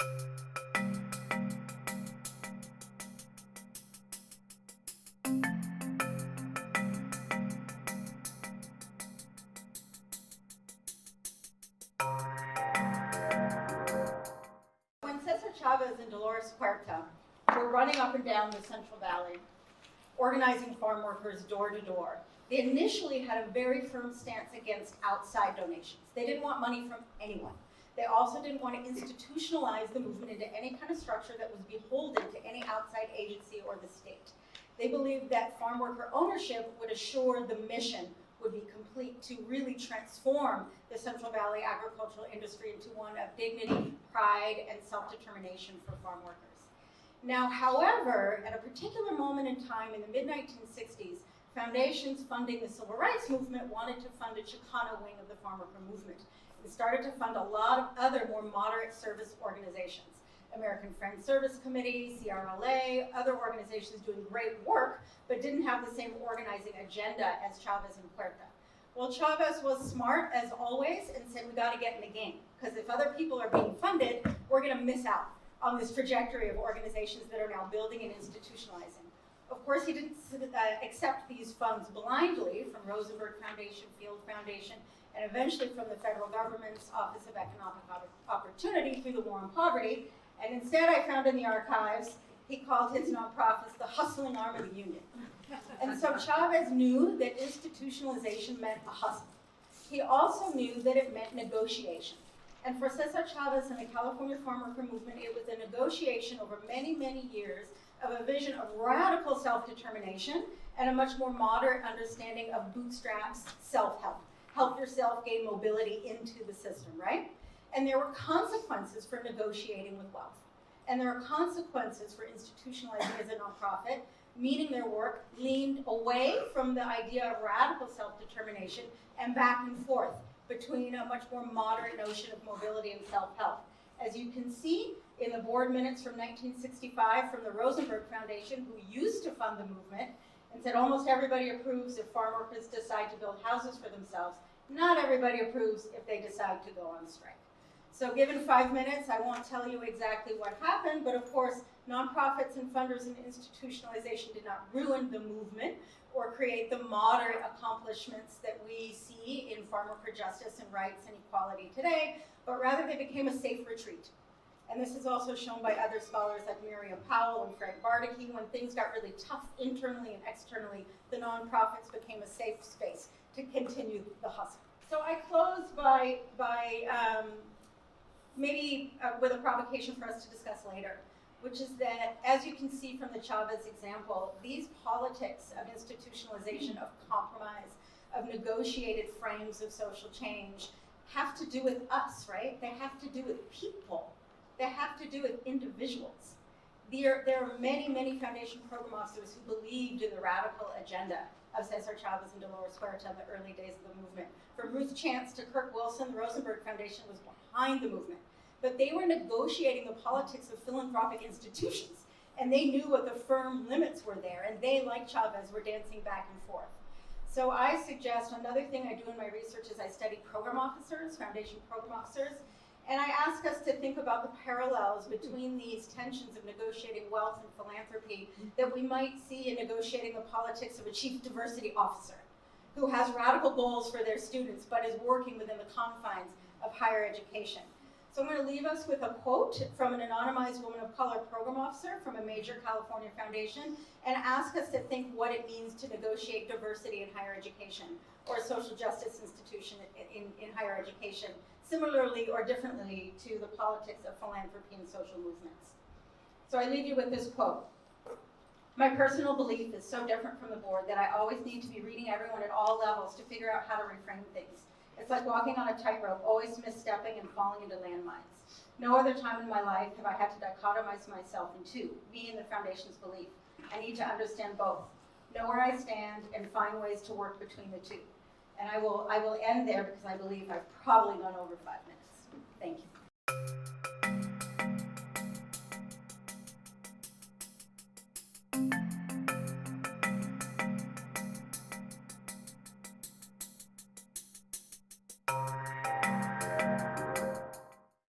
When Cesar Chavez and Dolores Huerta were running up and down the Central Valley, organizing farm workers door to door, they initially had a very firm stance against outside donations. They didn't want money from anyone. They also didn't want to institutionalize the movement into any kind of structure that was beholden to any outside agency or the state. They believed that farm worker ownership would assure the mission would be complete to really transform the Central Valley agricultural industry into one of dignity, pride, and self-determination for farm workers. Now, however, at a particular moment in time in the mid-1960s, foundations funding the civil rights movement wanted to fund a Chicano wing of the farm worker movement. It started to fund a lot of other more moderate service organizations. American Friends Service Committee, CRLA, other organizations doing great work, but didn't have the same organizing agenda as Chavez and Huerta. Well, Chavez was smart, as always, and said, we gotta get in the game, because if other people are being funded, we're gonna miss out on this trajectory of organizations that are now building and institutionalizing. Of course, he didn't accept these funds blindly from Rosenberg Foundation, Field Foundation, and eventually from the federal government's Office of Economic Opportunity through the War on Poverty. And instead, I found in the archives, he called his nonprofits the hustling arm of the union. And so Chavez knew that institutionalization meant a hustle. He also knew that it meant negotiation. And for Cesar Chavez and the California Farm Worker Movement, it was a negotiation over many, many years of a vision of radical self-determination and a much more moderate understanding of bootstraps, self-help. Help yourself gain mobility into the system, right? And there were consequences for negotiating with wealth. And there are consequences for institutionalizing as a nonprofit, meaning their work leaned away from the idea of radical self-determination and back and forth between a much more moderate notion of mobility and self-help. As you can see in the board minutes from 1965 from the Rosenberg Foundation, who used to fund the movement, and said almost everybody approves if farm workers decide to build houses for themselves. Not everybody approves if they decide to go on strike. So given 5 minutes, I won't tell you exactly what happened, but of course, nonprofits and funders and institutionalization did not ruin the movement or create the moderate accomplishments that we see in farm worker justice and rights and equality today, but rather they became a safe retreat. And this is also shown by other scholars like Miriam Powell and Frank Bardacke. When things got really tough internally and externally, the nonprofits became a safe space to continue the hustle. So I close by maybe with a provocation for us to discuss later, which is that, as you can see from the Chavez example, these politics of institutionalization, of compromise, of negotiated frames of social change have to do with us, right? They have to do with people. They have to do with individuals. There are many, many foundation program officers who believed in the radical agenda of Cesar Chavez and Dolores Huerta in the early days of the movement. From Ruth Chance to Kirk Wilson, the Rosenberg Foundation was behind the movement. But they were negotiating the politics of philanthropic institutions, and they knew what the firm limits were there, and they, like Chavez, were dancing back and forth. So I suggest, another thing I do in my research is I study program officers, foundation program officers, and I ask us to think about the parallels between these tensions of negotiating wealth and philanthropy that we might see in negotiating the politics of a chief diversity officer who has radical goals for their students but is working within the confines of higher education. So I'm going to leave us with a quote from an anonymized woman of color program officer from a major California foundation and ask us to think what it means to negotiate diversity in higher education or a social justice institution in higher education, similarly or differently to the politics of philanthropy and social movements. So I leave you with this quote. My personal belief is so different from the board that I always need to be reading everyone at all levels to figure out how to reframe things. It's like walking on a tightrope, always misstepping and falling into landmines. No other time in my life have I had to dichotomize myself in two, me and the foundation's belief. I need to understand both, know where I stand, and find ways to work between the two. And I will end there because I believe I've probably gone over 5 minutes. Thank you.